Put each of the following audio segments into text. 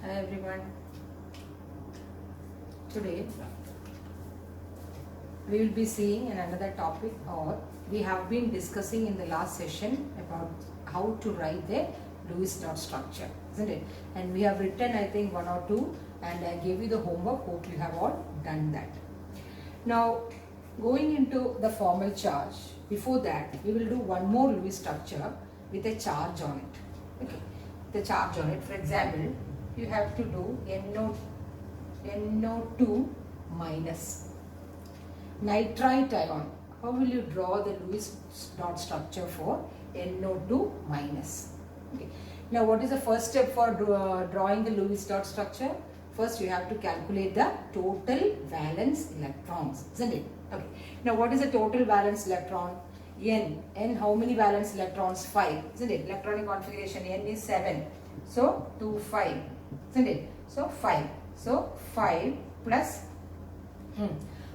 Hi everyone. Today we will be seeing another topic, or we have been discussing in the last session about how to write the Lewis dot structure, isn't it? And we have written I think one or two, and I gave you the homework. Hope you have all done that. Now going into the formal charge, before that we will do one more Lewis structure with a charge on it. Okay, the charge on it. For example, you have to do NO2 minus nitrite ion. How will you draw the Lewis dot structure for NO2 minus? Okay. Now what is the first step for drawing the Lewis dot structure? First you have to calculate the total valence electrons, isn't it? Okay. Now what is the total valence electron? N how many valence electrons? 5, isn't it? Electronic configuration N is 7. So 2, 5, isn't it? So 5. So 5 plus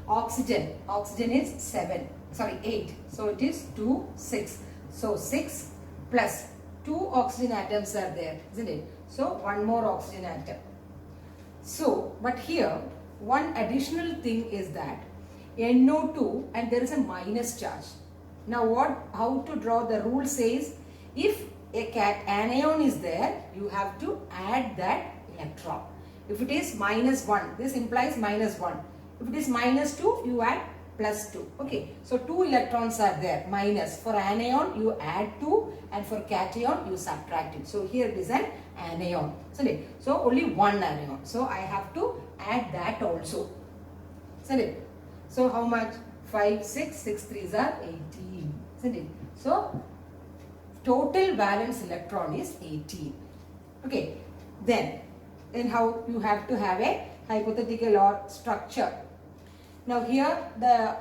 oxygen. Oxygen is 7. Sorry, 8. So it is 2, 6. So 6 plus 2 oxygen atoms are there, isn't it? So one more oxygen atom. So, but here one additional thing is that NO2 and there is a minus charge. Now how to draw? The rule says if a cation is there, you have to add that electron. If it is minus 1, this implies minus 1. If it is minus 2, you add plus 2. Okay, so 2 electrons are there, minus. For anion, you add 2, and for cation, you subtract it. So here it is an anion. So only one anion. So I have to add that also. So how much? 5, 6, 6 3s are 18. Isn't it? So total valence electron is 18. Okay, then how you have to have a hypothetical or structure. Now here the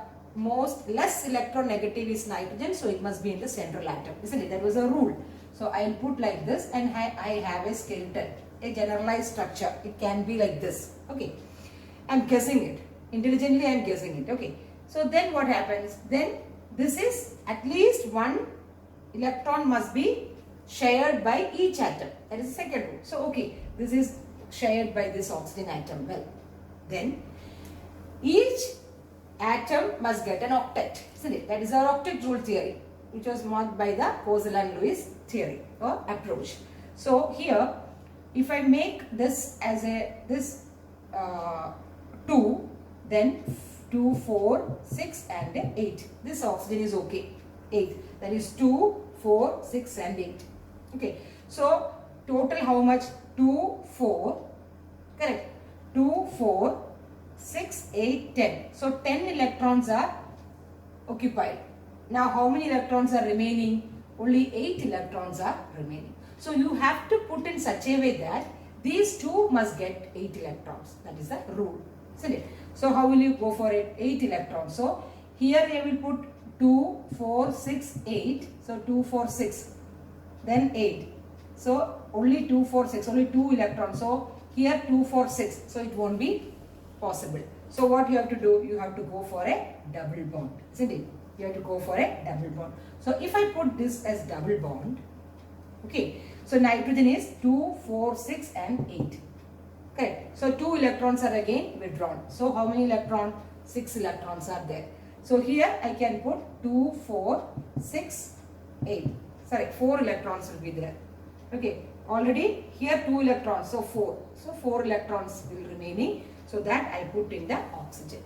less electronegative is nitrogen, so it must be in the central atom, isn't it? That was a rule. So I will put like this, and I have a skeleton, a generalized structure. It can be like this. Okay, I am guessing it. Intelligently I am guessing it. Okay, so then what happens? Then this is at least one electron must be shared by each atom. That is the second rule. So okay, this is shared by this oxygen atom. Well, then each atom must get an octet, isn't it? That is our octet rule theory, which was marked by the Kozal-Lewis theory or approach. So here, if I make this as this 2, then 2, 4, 6 and 8. This oxygen is okay. 8. That is 2, 4, 6 and 8. Okay. So total how much? 2, 4. Correct. 2, 4, 6, 8, 10. So 10 electrons are occupied. Now how many electrons are remaining? Only 8 electrons are remaining. So you have to put in such a way that these two must get 8 electrons. That is the rule, isn't it? So how will you go for it? 8 electrons. So here I will put 2, 4, 6, 8. So 2, 4, 6. Then 8. So only 2, 4, 6. Only 2 electrons. So here 2, 4, 6. So it won't be possible. So what you have to do? You have to go for a double bond, isn't it? You have to go for a double bond. So if I put this as double bond, okay, so nitrogen is 2, 4, 6 and 8. Okay, so 2 electrons are again withdrawn. So how many electrons? 6 electrons are there. So here I can put 2, 4, 6, 8. Sorry, 4 electrons will be there. Okay, already here 2 electrons, so 4. So 4 electrons will remaining. So that I put in the oxygen.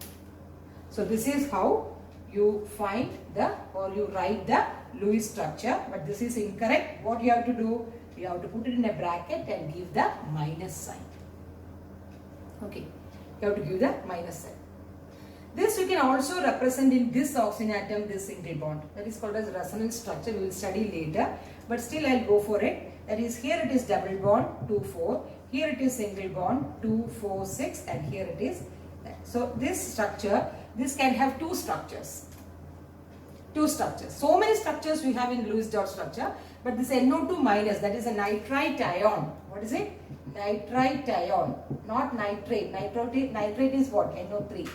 So this is how you find or you write the Lewis structure, but this is incorrect. What you have to do? You have to put it in a bracket and give the minus sign. Okay, you have to give the minus sign. This you can also represent in this oxygen atom, this single bond. That is called as resonance structure. We will study later, but still I will go for it. That is, here it is double bond 2, 4. Here it is single bond 2, 4, 6, and here it is. So this structure, this can have two structures. So many structures we have in Lewis dot structure, but this NO2 minus, that is a nitrite ion. What is it? Nitrite ion, not nitrate. Nitrate is what? NO3.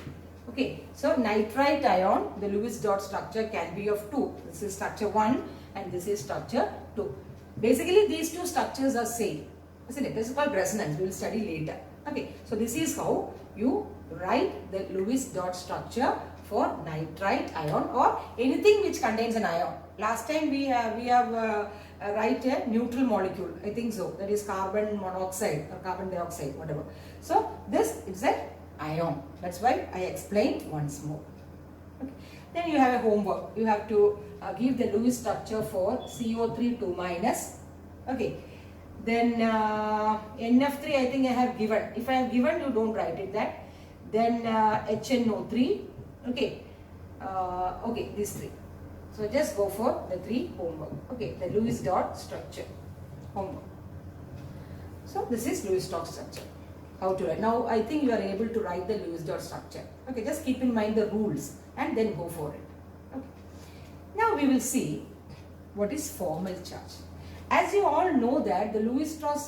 Okay, so nitrite ion, the Lewis dot structure can be of 2. This is structure 1 and this is structure 2. Basically these two structures are same. isn't it? This is called resonance. We will study later. Okay, so this is how you write the Lewis dot structure for nitrite ion or anything which contains an ion. Last time we have write a neutral molecule. I think so. That is carbon monoxide or carbon dioxide, whatever. So this is an ion. That's why I explained once more. Okay. Then you have a homework. You have to give the Lewis structure for CO3 2 minus. Okay. Then NF3 I think I have given. If I have given, you don't write it that. Then HNO3. Okay. Okay, these three. So just go for the three homework. Okay, the Lewis dot structure homework. So this is Lewis dot structure. How to write? Now I think you are able to write the Lewis dot structure. Okay, just keep in mind the rules and then go for it. Okay. Now we will see what is formal charge. As you all know that the Lewis dot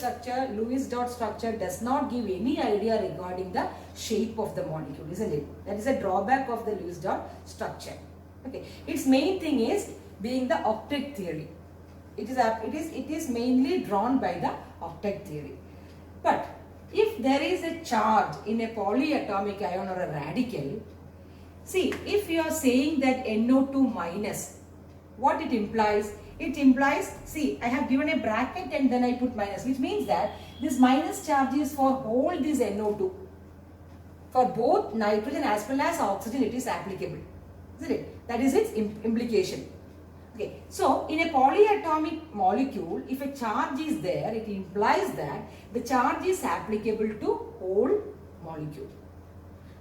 structure does not give any idea regarding the shape of the molecule, isn't it? That is a drawback of the Lewis dot structure. Okay, its main thing is being the octet theory. It is mainly drawn by the octet theory. But if there is a charge in a polyatomic ion or a radical, see, if you are saying that NO2 minus, what it implies? It implies, see, I have given a bracket and then I put minus, which means that this minus charge is for whole this NO2. For both nitrogen as well as oxygen, it is applicable. Isn't it? That is its implication. Okay. So, in a polyatomic molecule, if a charge is there, it implies that the charge is applicable to whole molecule.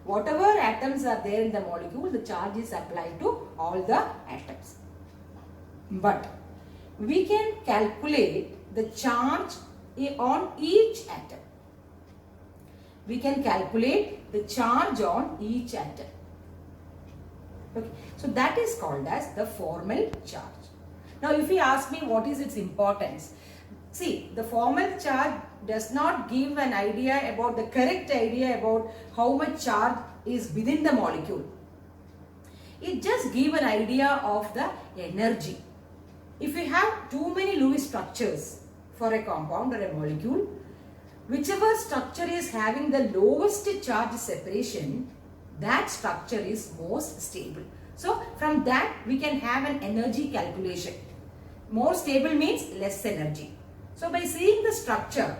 Whatever atoms are there in the molecule, the charge is applied to all the atoms. But we can calculate the charge on each atom. We can calculate the charge on each atom. Okay. So that is called as the formal charge. Now if you ask me what is its importance, see, the formal charge does not give an idea about the correct idea about how much charge is within the molecule. It just gives an idea of the energy. If you have too many Lewis structures for a compound or a molecule, whichever structure is having the lowest charge separation, that structure is most stable. So from that we can have an energy calculation. More stable means less energy. So by seeing the structure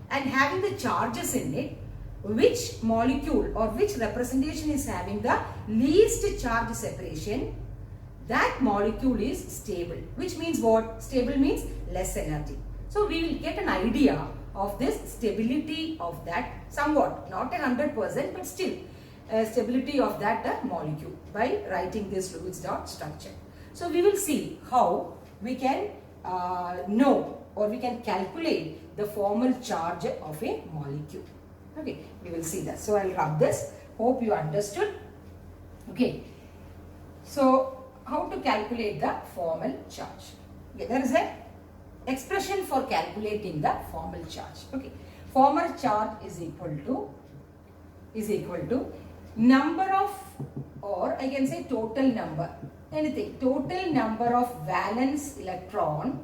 and having the charges in it, which molecule or which representation is having the least charge separation, that molecule is stable. Which means what? Stable means less energy. So we will get an idea of this stability of that somewhat, not 100%, but still stability of that molecule by writing this Lewis dot structure. So we will see how we can know or we can calculate the formal charge of a molecule. Okay, we will see that. So I will rub this. Hope you understood. Okay. So how to calculate the formal charge? Okay, there is a expression for calculating the formal charge. Okay, formal charge is equal to number of, or I can say total number, anything, total number of valence electron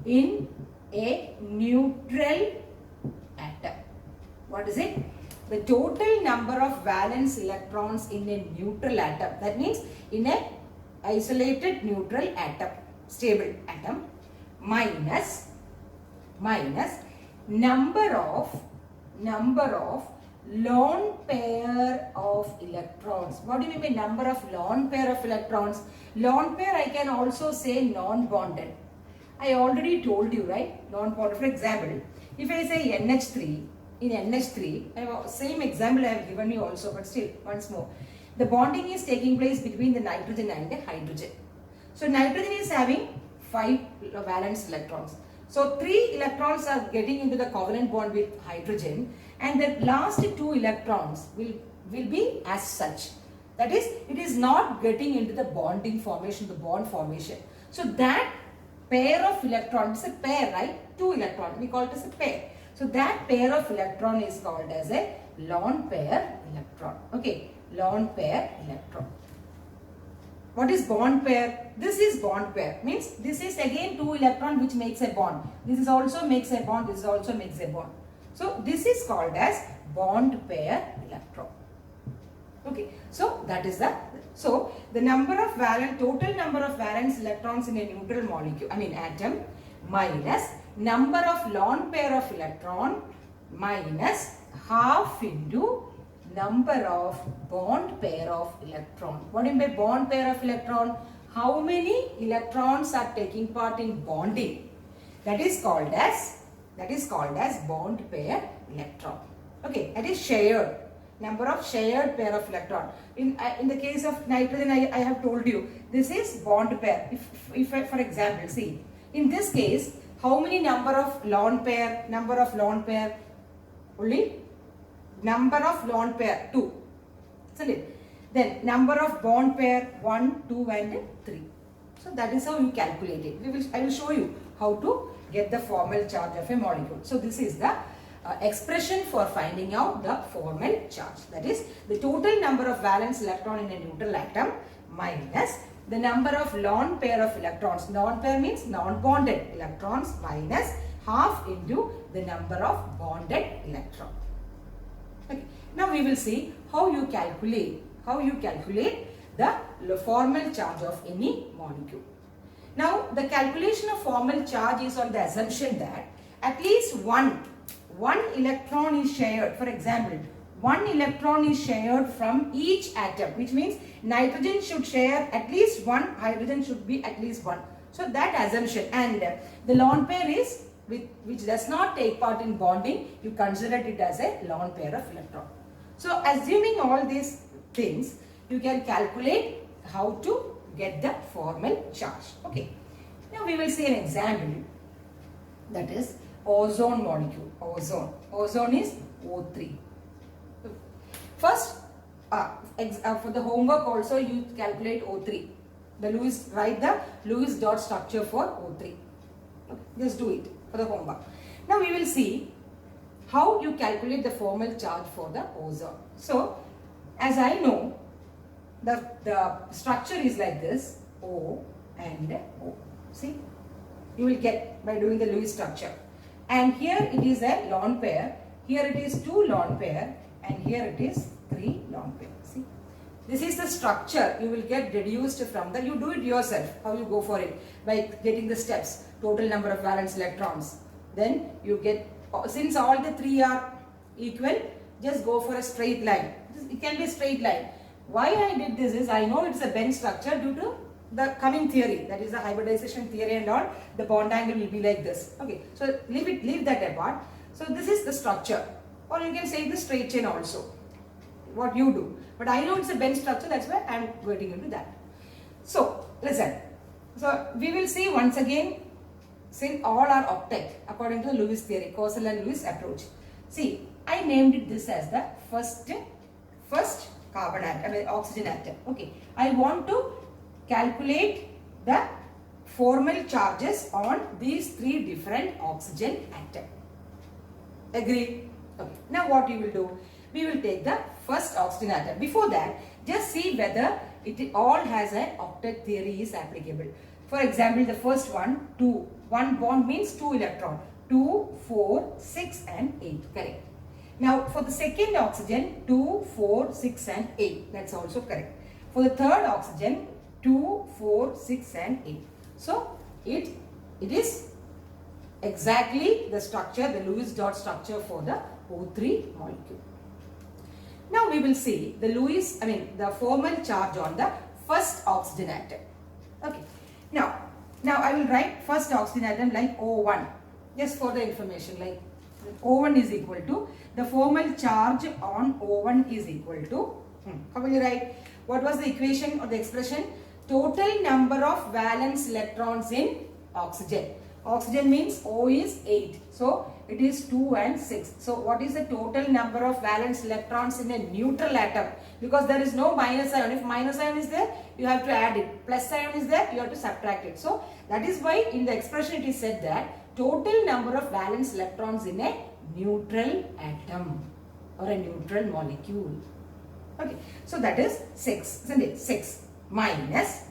in a neutral atom. What is it? The total number of valence electrons in a neutral atom. That means in a isolated neutral atom, stable atom, minus number of lone pair of electrons. What do you mean by number of lone pair of electrons? Lone pair I can also say non-bonded. I already told you, right? Non-bonded. For example, if I say NH3, in NH3, same example I have given you also, but still once more. The bonding is taking place between the nitrogen and the hydrogen. So nitrogen is having 5 valence electrons. So 3 electrons are getting into the covalent bond with hydrogen, and the last 2 electrons will be as such. That is, it is not getting into the bonding formation, the bond formation. So that pair of electrons, it's a pair, right? 2 electrons, we call it as a pair. So that pair of electron is called as a lone pair electron. Okay, lone pair electron. What is bond pair? This is bond pair. Means this is again 2 electron which makes a bond. This is also makes a bond. This also makes a bond. So this is called as bond pair electron. Okay. So that is the number of total number of valence electrons in a neutral molecule, atom, minus number of lone pair of electron minus half into number of bond pair of electron. What do you mean by bond pair of electron? How many electrons are taking part in bonding? That is called as bond pair electron. Okay, that is shared. Number of shared pair of electron. In the case of nitrogen, I have told you, this is bond pair. If I, for example, see, in this case, how many number of lone pair? Only number of lone pair 2. Isn't it? Then number of bond pair 1, 2 and 3. So that is how you calculate it. I will show you how to get the formal charge of a molecule. So this is the expression for finding out the formal charge. That is the total number of valence electron in a neutral atom minus the number of lone pair of electrons. Lone pair means non-bonded electrons minus half into the number of bonded electron. Okay. Now we will see how you calculate the formal charge of any molecule. Now the calculation of formal charge is on the assumption that at least one electron is shared. For example, one electron is shared from each atom, which means nitrogen should share at least one, hydrogen should be at least one. So that assumption, and the lone pair is which does not take part in bonding, you consider it as a lone pair of electron. So assuming all these things, you can calculate how to get the formal charge. Okay. Now we will see an example, that is ozone molecule. Ozone is O3. First, for the homework also you calculate O3. Write the Lewis dot structure for O3. Okay. Just do it for the homework. Now we will see how you calculate the formal charge for the ozone. So as I know, the structure is like this, O and O. See, you will get by doing the Lewis structure. And here it is a lone pair, here it is 2 lone pair, and here it is 3 lone pair. See, this is the structure you will get deduced from the, you do it yourself, how you go for it, by getting the steps, total number of valence electrons. Then you get, since all the 3 are equal, just go for a straight line. It can be a straight line. Why I did this is, I know it's a bend structure due to the coming theory, that is the hybridization theory and all, the bond angle will be like this. Okay, so leave that apart. So this is the structure, or you can say the straight chain also, what you do. But I know it's a bend structure, that's why I am getting into that. So listen, so we will see once again, since all are octet according to the Lewis theory, Kozal and Lewis approach. See, I named it this as the first carbon atom, oxygen atom. Okay, I want to calculate the formal charges on these 3 different oxygen atoms. Agree? Okay. Now what you will do? We will take the first oxygen atom. Before that, just see whether it all has an octet theory is applicable. For example, the first one, 2. One bond means 2 electron. 2, 4, 6 and 8. Correct. Now for the second oxygen, 2, 4, 6 and 8. That's also correct. For the third oxygen, 2, 4, 6 and 8. So it is exactly the structure, the Lewis dot structure for the O3 molecule. Now we will see the formal charge on the first oxygen atom. Okay. Now I will write first oxygen atom like O1. Just for the information, like O1 is equal to, the formal charge on O1 is equal to, how will you write? What was the equation or the expression? Total number of valence electrons in oxygen. Oxygen means O is 8. So it is 2 and 6. So what is the total number of valence electrons in a neutral atom? Because there is no minus ion. If minus ion is there, you have to add it. Plus ion is there, you have to subtract it. So that is why in the expression it is said that total number of valence electrons in a neutral atom or a neutral molecule. Okay. So that is 6, isn't it? 6 minus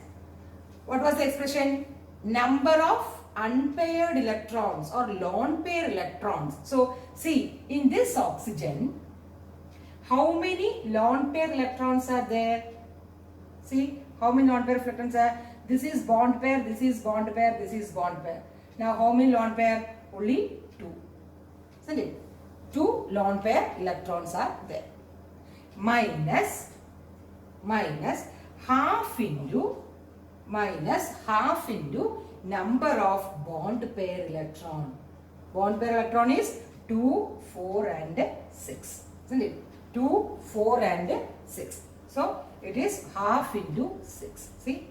what was the expression? Number of unpaired electrons or lone pair electrons. So see, in this oxygen, how many lone pair electrons are there? See, how many lone pair electrons are? This is bond pair, this is bond pair, this is bond pair. Now how many lone pair? Only 2. Isn't it? 2 lone pair electrons are there. Minus half into number of bond pair electron. Bond pair electron is 2, 4 and 6. Isn't it? 2, 4 and 6. So it is half into 6. See?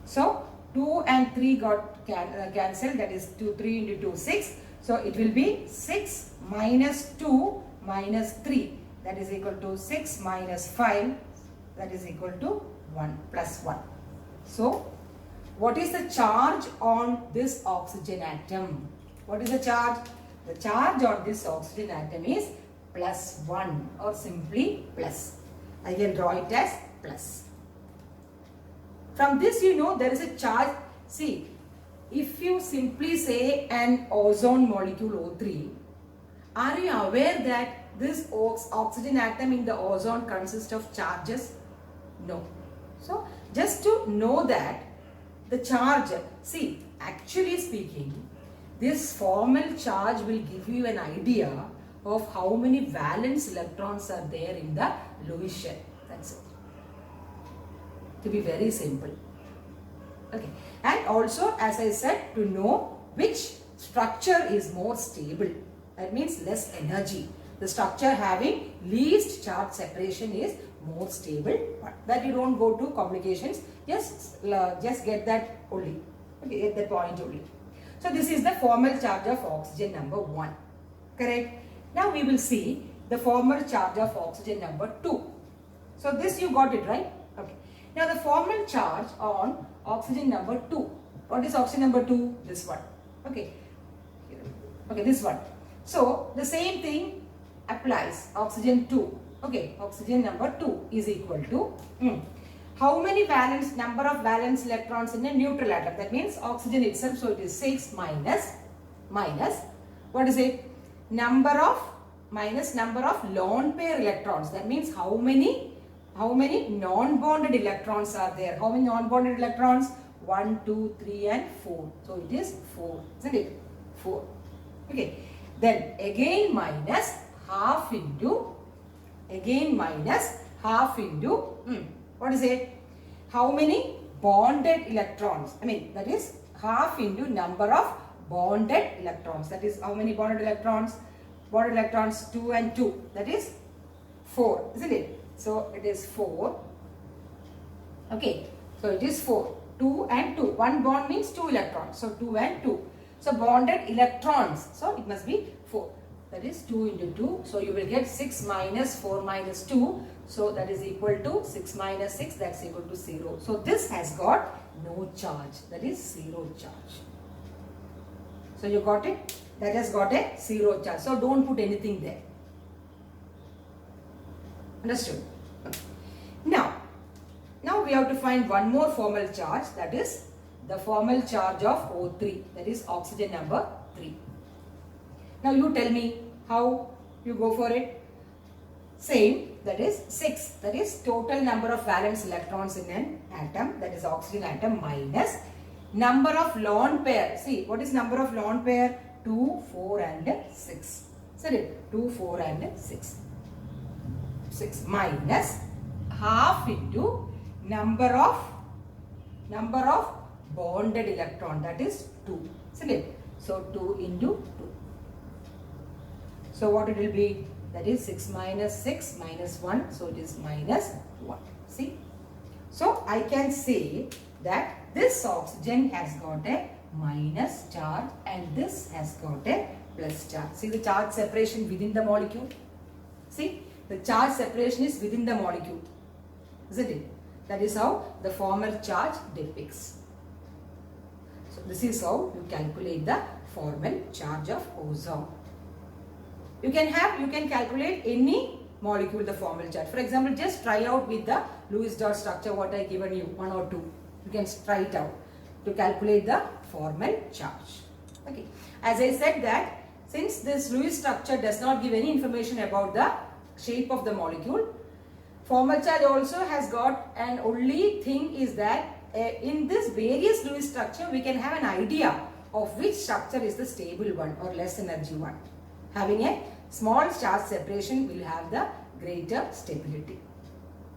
So 2 and 3 got cancelled. That is 3 into 2, 6. So it will be 6 minus 2 minus 3. That is equal to 6 minus 5. That is equal to 1 plus 1. So what is the charge on this oxygen atom? What is the charge? The charge on this oxygen atom is plus 1 or simply plus. I can draw it as plus. From this you know there is a charge. See, if you simply say an ozone molecule O3, are you aware that this oxygen atom in the ozone consists of charges? No. So just to know that the charge, see, actually speaking, this formal charge will give you an idea of how many valence electrons are there in the Lewis shell. That's it. To be very simple. Okay. And also, as I said, to know which structure is more stable. That means less energy. The structure having least charge separation is more stable. That you don't go to complications. Just get that only. Okay, get that point only. So this is the formal charge of oxygen number 1. Correct? Now we will see the formal charge of oxygen number 2. So this you got it, right? Okay. Now the formal charge on oxygen number 2. What is oxygen number 2? This one. Okay. Okay, this one. So the same thing applies. Oxygen 2. Okay, oxygen number 2 is equal to how many number of valence electrons in a neutral atom? That means oxygen itself. So it is 6 minus what is it? Number of lone pair electrons. That means how many non-bonded electrons are there? How many non-bonded electrons? 1, 2, 3 and 4. So it is 4. Isn't it? 4. Okay. Then again minus half into what is it? How many bonded electrons? I mean, that is half into number of bonded electrons. That is how many bonded electrons? Bonded electrons 2 and 2. That is 4, isn't it? So it is 4. Okay. So it is 4. 2 and 2. One bond means 2 electrons. So 2 and 2. So bonded electrons. So it must be 4. That is 2 into 2. So you will get 6 minus 4 minus 2. So that is equal to 6 minus 6. That's equal to 0. So this has got no charge. That is 0 charge. So you got it? That has got a 0 charge. So don't put anything there. Understood? Now we have to find one more formal charge. That is the formal charge of O3. That is oxygen number 3. Now you tell me how you go for it. Same, that is 6. That is total number of valence electrons in an atom. That is oxygen atom minus number of lone pair. See, what is number of lone pair? 2, 4 and 6. Isn't it? 2, 4 and 6. 6 minus half into number of bonded electron. That is 2. Isn't it? So 2 into 2. So what it will be? That is 6 minus 1. So it is minus 1. See? So I can say that this oxygen has got a minus charge and this has got a plus charge. See the charge separation within the molecule? See? The charge separation is within the molecule. Isn't it? That is how the formal charge depicts. So this is how you calculate the formal charge of ozone. You can calculate any molecule the formal charge. For example, just try out with the Lewis dot structure what I given you, 1 or 2. You can try it out to calculate the formal charge. Okay. As I said that since this Lewis structure does not give any information about the shape of the molecule, formal charge also has got an only thing is that in this various Lewis structure we can have an idea of which structure is the stable one or less energy one. Having a small charge separation will have the greater stability.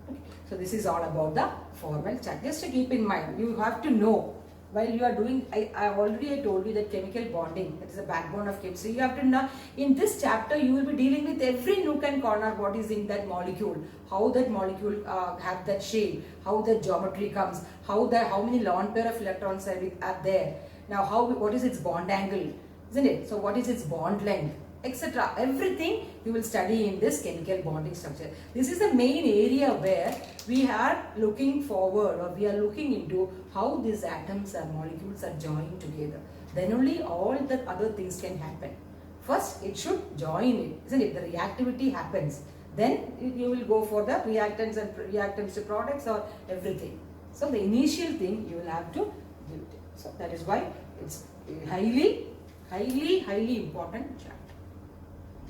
Okay. So this is all about the formal charge. Just to keep in mind, you have to know while you are doing, I already told you that chemical bonding, that is the backbone of chemistry. You have to know, in this chapter you will be dealing with every nook and corner what is in that molecule, how that molecule have that shape, how the geometry comes, how many lone pair of electrons are there. Now what is its bond angle, isn't it? So what is its bond length, etc. Everything you will study in this chemical bonding structure. This is the main area where we are looking forward, or we are looking into how these atoms and molecules are joined together. Then only all the other things can happen. First it should join it, isn't it? The reactivity happens. Then you will go for the reactants and reactants to products or everything. So the initial thing you will have to do it. So that is why it's highly important chapter.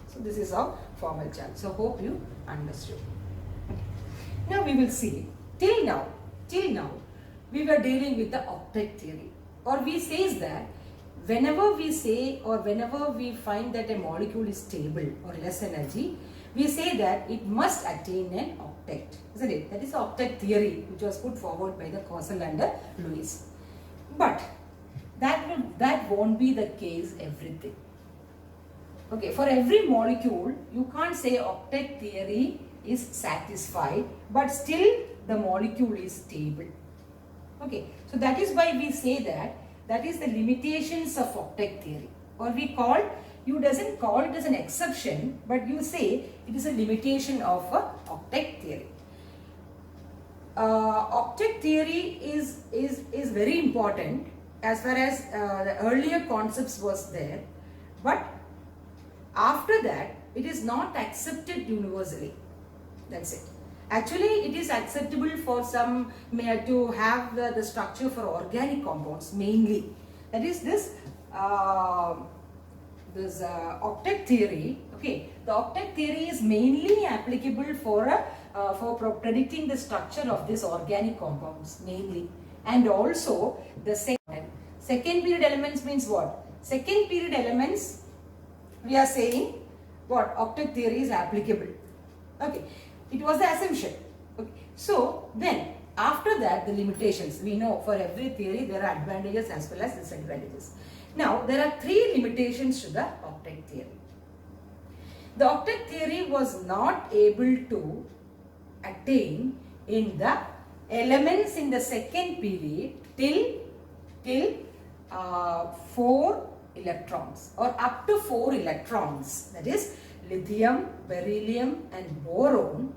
So this is our formal charge. So hope you understood. Okay. Now we will see. Till now, we were dealing with the octet theory. Or we says that whenever we say or whenever we find that a molecule is stable or less energy, we say that it must attain an octet, isn't it? That is the octet theory which was put forward by the Courcelle and Lewis. But that won't be the case everything. Okay, for every molecule, you can't say octet theory is satisfied, but still the molecule is stable. Okay, so that is why we say that is the limitations of octet theory. Or you doesn't call it as an exception, but you say it is a limitation of octet theory. Octet theory is very important as far as the earlier concepts was there, but after that it is not accepted universally. That's it. Actually it is acceptable for some to have the structure for organic compounds mainly. That is this octet theory. Okay, the octet theory is mainly applicable for predicting the structure of these organic compounds mainly, and also the second period elements means what? Second period elements, we are saying what? Octet theory is applicable. Okay, it was the assumption. Okay, so then after that the limitations, we know for every theory there are advantages as well as disadvantages. Now there are three limitations to the octet theory. The octet theory was not able to attain in the elements in the second period till 4 electrons or up to 4 electrons, that is lithium, beryllium and boron.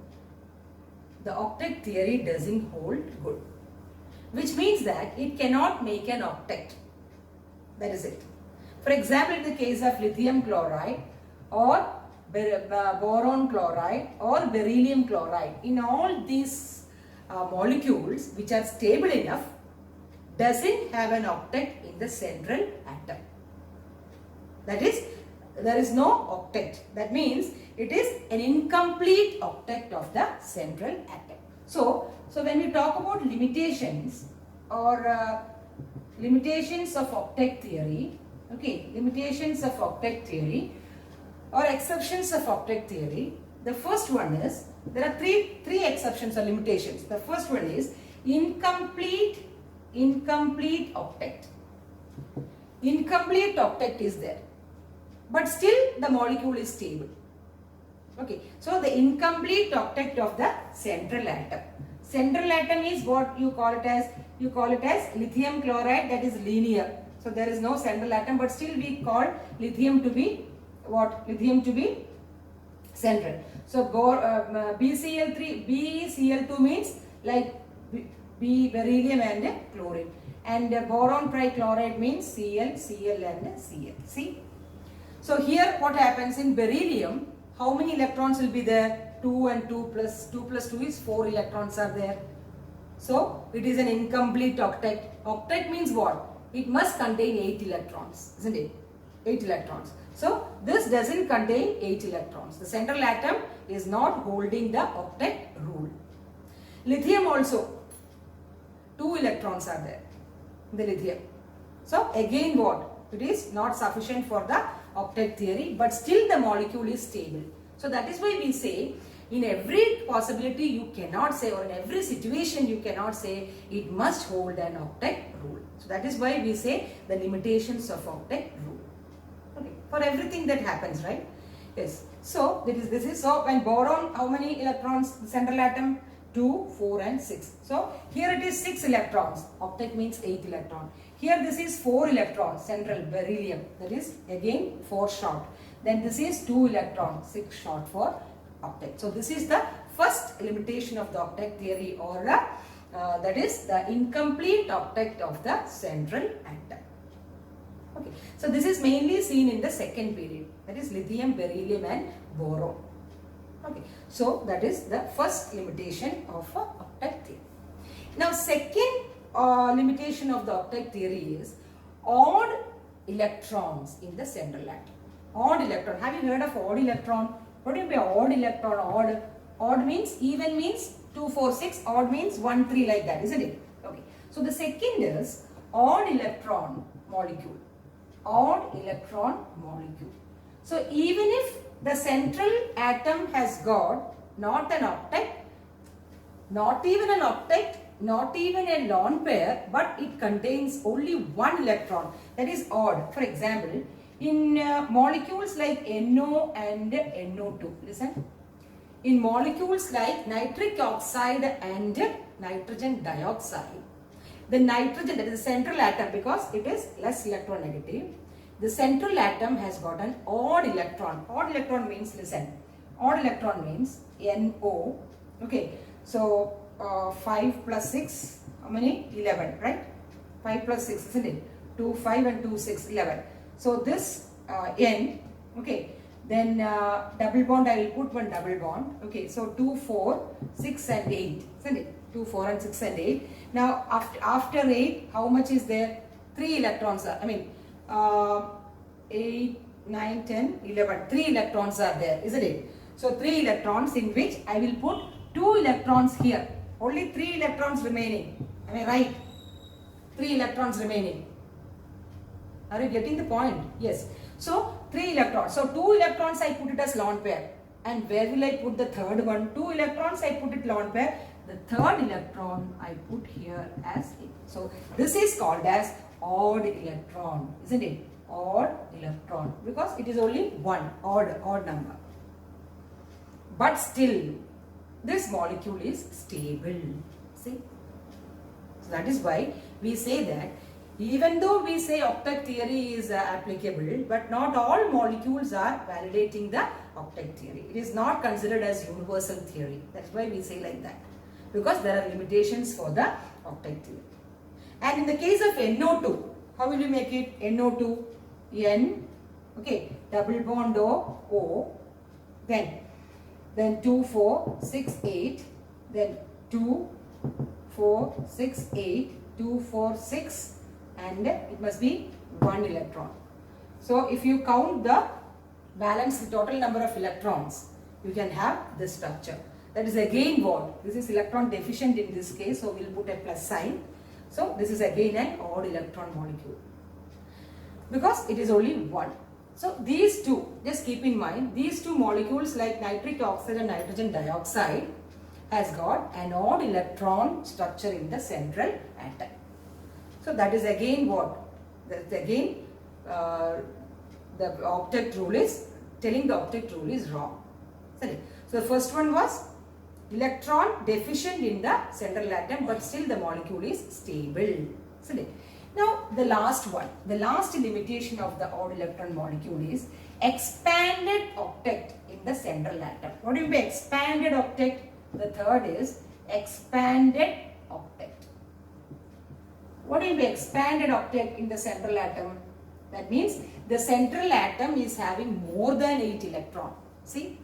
The octet theory doesn't hold good, which means that it cannot make an octet. That is it. For example, in the case of lithium chloride or boron chloride or beryllium chloride, in all these molecules which are stable enough, doesn't have an octet in the central atom. That is, there is no octet. That means it is an incomplete octet of the central atom. So when we talk about limitations or limitations of octet theory, okay, limitations of octet theory or exceptions of octet theory, the first one is, there are three exceptions or limitations. The first one is incomplete octet. Incomplete octet is there, but still the molecule is stable. Okay, so the incomplete octet of the central atom. Central atom is what you call it as lithium chloride, that is linear. So there is no central atom, but still we call lithium to be what? Lithium to be central. So BCl2 means like B beryllium and chlorine, and boron trichloride means Cl, Cl and Cl. See? So here what happens in beryllium, how many electrons will be there? 2 and 2 plus 2 is 4 electrons are there. So it is an incomplete octet. Octet means what? It must contain 8 electrons, isn't it? 8 electrons. So this doesn't contain 8 electrons. The central atom is not holding the octet rule. Lithium also, 2 electrons are there in the lithium. So again what? It is not sufficient for the octet theory, but still the molecule is stable. So that is why we say in every possibility you cannot say, or in every situation you cannot say it must hold an octet rule. So that is why we say the limitations of octet rule. Okay, for everything that happens, right? Yes. So this is so when boron, how many electrons? The central atom 2, 4 and 6. So here it is 6 electrons. Octet means 8 electron. Here this is 4 electrons, central beryllium. That is again 4 short. Then this is 2 electrons, 6 short for octet. So this is the first limitation of the octet theory, or that is the incomplete octet of the central atom. Okay. So this is mainly seen in the second period. That is lithium, beryllium and boron. Okay. So that is the first limitation of octet theory. Now second limitation of the octet theory is odd electrons in the central atom. Odd electron. Have you heard of odd electron? What do you mean by odd electron? Odd. Odd means, even means 2, 4, 6. Odd means 1, 3 like that, isn't it? Okay. So the second is odd electron molecule. Odd electron molecule. So even if the central atom has got not an octet, not even an octet, not even a lone pair, but it contains only 1 electron, that is odd. For example, in molecules like NO and NO2, listen. In molecules like nitric oxide and nitrogen dioxide, the nitrogen, that is the central atom, because it is less electronegative, the central atom has got an odd electron. Odd electron means, listen, odd electron means NO. Okay, so 5 plus 6, how many? 11, right? 5 plus 6, isn't it? 2, 5 and 2, 6, 11. So this N, okay, then double bond, I will put one double bond. Okay, so 2, 4, 6 and 8, isn't it? 2, 4 and 6 and 8. Now after 8, how much is there? 3 electrons are, 8, 9, 10, 11. 3 electrons are there, isn't it? So 3 electrons, in which I will put 2 electrons here. Only 3 electrons remaining. Am I right? 3 electrons remaining. Are you getting the point? Yes. So 3 electrons. So 2 electrons I put it as lone pair. And where will I put the third one? 2 electrons I put it lone pair. The third electron I put here as it. So this is called as odd electron, isn't it? Odd electron, because it is only one odd number. But still, this molecule is stable. See? So that is why we say that even though we say octet theory is applicable, but not all molecules are validating the octet theory. It is not considered as universal theory. That's why we say like that. Because there are limitations for the octet theory. And in the case of NO2, how will you make it? NO2, N, okay, double bond O, then 2, 4, 6, 8, then 2, 4, 6, 8, 2, 4, 6, and it must be 1 electron. So if you count the balance, the total number of electrons, you can have this structure. That is again what? This is electron deficient in this case, so we'll put a plus sign. So this is again an odd electron molecule, because it is only 1. So these two, just keep in mind, these two molecules like nitric oxide and nitrogen dioxide has got an odd electron structure in the central atom. So that is again what? That again the octet rule is, telling the octet rule is wrong. So the first one was electron deficient in the central atom, but still the molecule is stable. Isn't it? Now the last one, the last limitation of the odd electron molecule is expanded octet in the central atom. What do you mean by expanded octet? The third is expanded octet. What do you mean by expanded octet in the central atom? That means the central atom is having more than 8 electrons. See?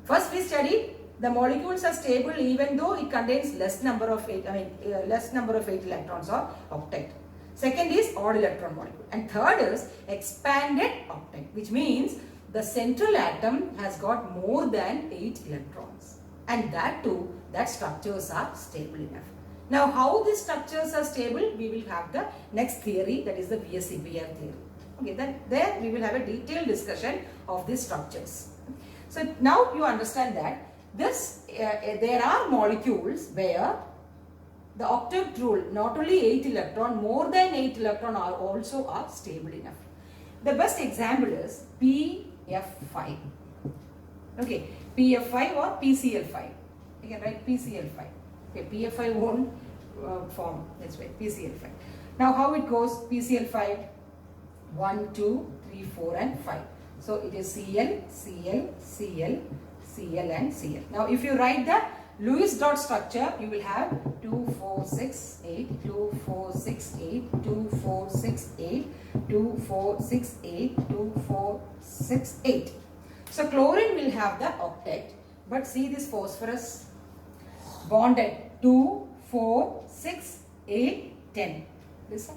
First we studied the molecules are stable even though it contains less number of 8 electrons or octet. Second is odd electron molecule. And third is expanded octet, which means the central atom has got more than 8 electrons. And that too, that structures are stable enough. Now, how these structures are stable, we will have the next theory, that is the VSEPR theory. Okay, then there we will have a detailed discussion of these structures. So now you understand that there are molecules where the octet rule, not only 8 electron, more than 8 electron are stable enough. The best example is PF5. Okay, PF5 or PCl5. You can write PCl5. Okay, PF5 won't form, that's why PCl5. Now how it goes? PCl5, 1, 2, 3, 4 and 5. So it is Cl, Cl, Cl, Cl and Cl. Now if you write the Lewis dot structure, you will have 2, 4, 6, 8, 2, 4, 6, 8, 2, 4, 6, 8, 2, 4, 6, 8, 2, 4, 6, 8. So chlorine will have the octet, but see this phosphorus bonded 2, 4, 6, 8, 10. Listen.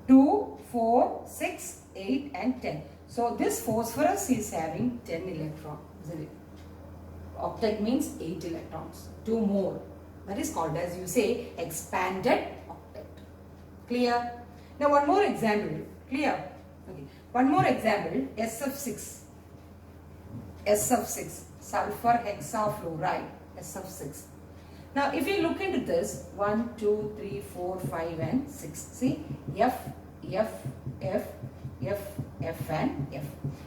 2, 4, 6, 8 and 10. So this phosphorus is having 10 electrons, isn't it? Octet means 8 electrons, 2 more. That is called, as you say, expanded octet. Clear? Now one more example. Clear? Okay. One more example, SF6. SF6, sulfur hexafluoride, SF6. Now if you look into this, 1, 2, 3, 4, 5 and 6. See, F, F, F, F, F and F.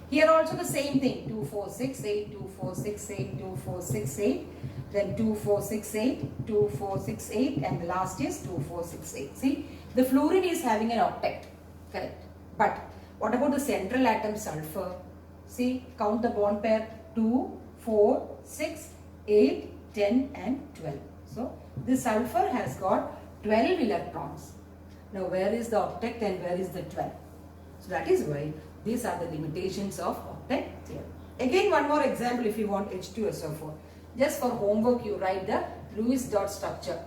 Here also the same thing, 2, 4, 6, 8, 2, 4, 6, 8, 2, 4, 6, 8, then 2, 4, 6, 8, 2, 4, 6, 8 and the last is 2, 4, 6, 8. See, the fluorine is having an octet, correct. But what about the central atom sulfur? See, count the bond pair, 2, 4, 6, 8, 10 and 12. So, the sulfur has got 12 electrons. Now, where is the octet and where is the 12? So, that is why these are the limitations of octet theory. Again, one more example if you want H2SO4. Just for homework, you write the Lewis dot structure.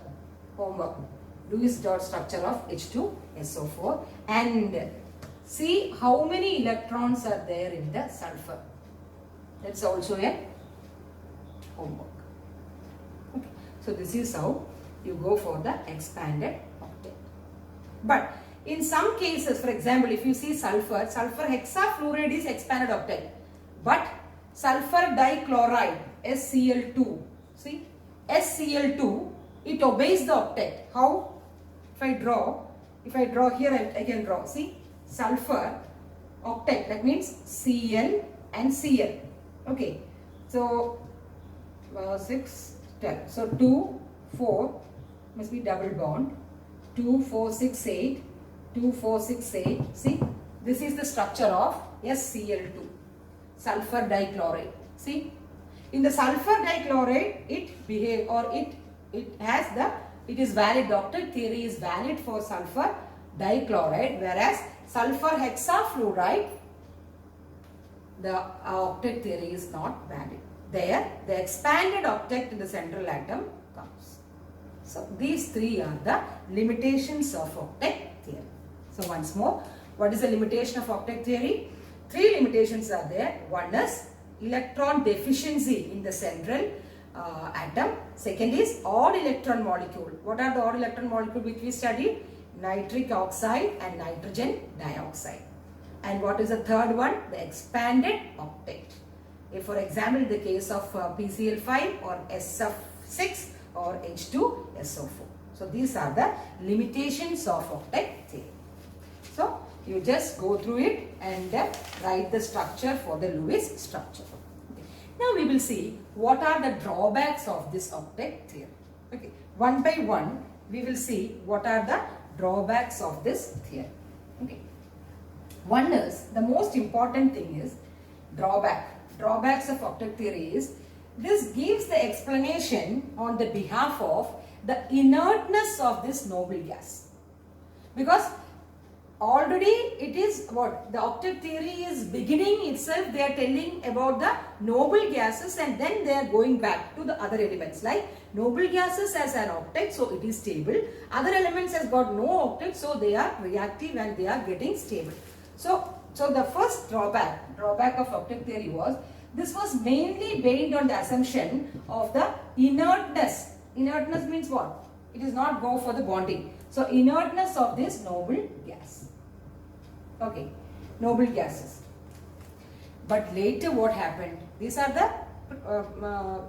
Homework. Lewis dot structure of H2SO4 and see how many electrons are there in the sulfur. That's also a homework. Okay. So this is how you go for the expanded octet. But in some cases, for example, if you see sulfur hexafluoride is expanded octet. But sulfur dichloride, SCl2, see, SCl2, it obeys the octet. How? If I draw here, I can draw, see, sulfur octet, that means Cl and Cl. Okay, so 6, 10. So 2, 4 must be double bond. 2, 4, 6, 8. 2, 4, 6, 8. See, this is the structure of SCl2, sulfur dichloride. See, in the sulfur dichloride, it is valid. The octet theory is valid for sulfur dichloride, whereas sulfur hexafluoride, the octet theory is not valid. There, the expanded octet in the central atom comes. So, these three are the limitations of octet theory. So, once more, what is the limitation of octet theory? 3 limitations are there. One is electron deficiency in the central atom. Second is odd electron molecule. What are the odd electron molecule which we studied? Nitric oxide and nitrogen dioxide. And what is the third one? The expanded octet. If for example, in the case of PCl5 or SF6 or H2SO4. So these are the limitations of octet theory. So you just go through it and write the structure for the Lewis structure. Okay. Now we will see what are the drawbacks of this octet theory. Okay. One by one we will see what are the drawbacks of this theory. Okay. One is, the most important thing is drawbacks of octet theory is, this gives the explanation on the behalf of the inertness of this noble gas. Because already it is what? The octet theory is beginning itself. They are telling about the noble gases and then they are going back to the other elements. Like noble gases as an octet, so it is stable. Other elements has got no octet, so they are reactive and they are getting stable. So the first drawback of octet theory was, this was mainly based on the assumption of the inertness. Inertness means what? It is not go for the bonding. So inertness of this noble gas. Okay, noble gases. But later what happened? These are the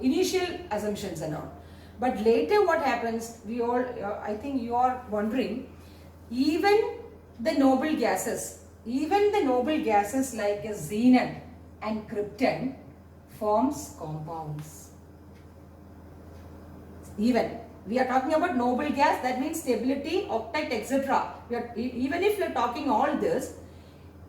initial assumptions and all. But later what happens? We all, I think you are wondering, even the noble gases like xenon and krypton forms compounds. Even we are talking about noble gas, that means stability, octet, etc. Even if we are talking all this,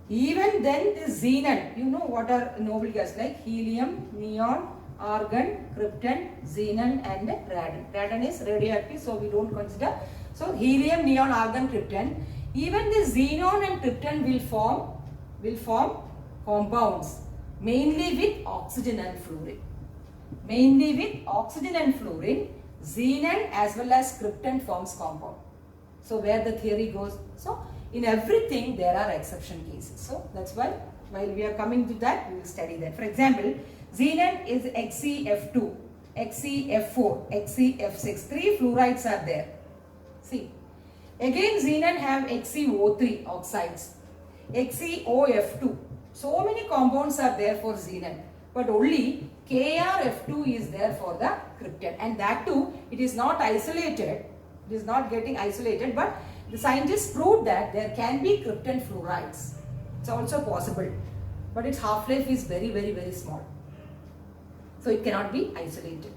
even then the xenon, you know what are noble gas like helium, neon, argon, krypton, xenon and radon. Radon is radioactive, so we don't consider. So helium, neon, argon, krypton. Even the xenon and krypton will form compounds, mainly with oxygen and fluorine. Mainly with oxygen and fluorine, xenon as well as krypton forms compound. So where the theory goes, so in everything there are exception cases. So that's why while we are coming to that, we will study that. For example, xenon is XeF2, XeF4, XeF6. 3 fluorides are there. See. Again xenon have XeO3 oxides, XeOF2. So many compounds are there for xenon, but only KrF2 is there for the krypton, and that too it is not isolated, it is not getting isolated, but the scientists proved that there can be krypton fluorides. It's also possible, but its half-life is very, very, very small. So it cannot be isolated.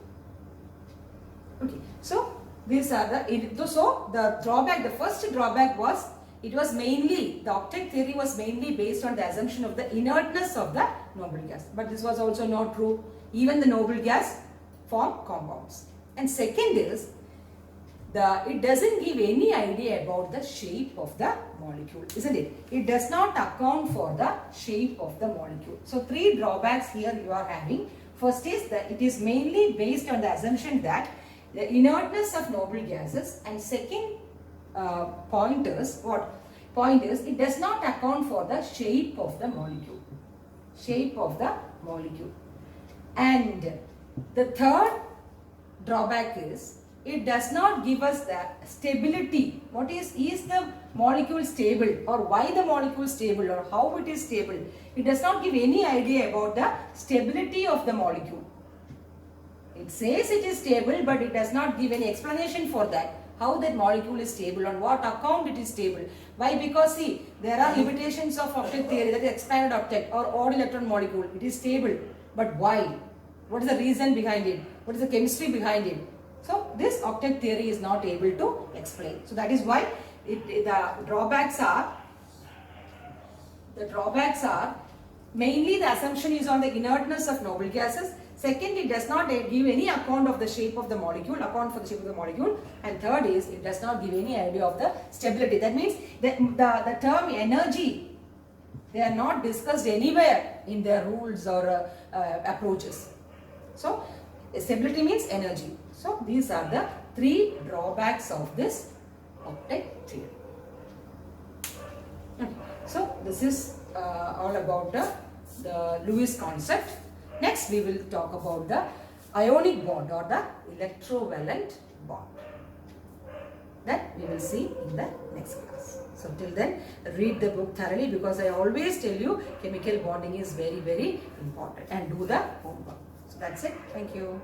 Okay, so these are the drawback. The first drawback was, it was mainly, the octet theory was mainly based on the assumption of the inertness of the noble gas. But this was also not true. Even the noble gas form compounds. And second is, it doesn't give any idea about the shape of the molecule, isn't it? It does not account for the shape of the molecule. So 3 drawbacks here you are having. First is that it is mainly based on the assumption that the inertness of noble gases, and second point is it does not account for the shape of the molecule. Shape of the molecule. And the third drawback is, it does not give us the stability. What is the molecule stable, or why the molecule is stable, or how it is stable? It does not give any idea about the stability of the molecule. It says it is stable, but it does not give any explanation for that. How that molecule is stable, on what account it is stable. Why? Because see, there are limitations of octet theory, that is expanded octet or odd electron molecule. It is stable, but why? What is the reason behind it? What is the chemistry behind it? So this octet theory is not able to explain. So that is why the drawbacks are mainly the assumption is on the inertness of noble gases. Second, it does not give any account of the shape of the molecule, and third is, it does not give any idea of the stability. That means the term energy, they are not discussed anywhere in their rules or approaches. So stability means energy. So these are the 3 drawbacks of this octet theory. Okay. So this is all about the Lewis concept. Next we will talk about the ionic bond or the electrovalent bond. That we will see in the next class. So till then, read the book thoroughly, because I always tell you chemical bonding is very, very important, and do the homework. So that's it. Thank you.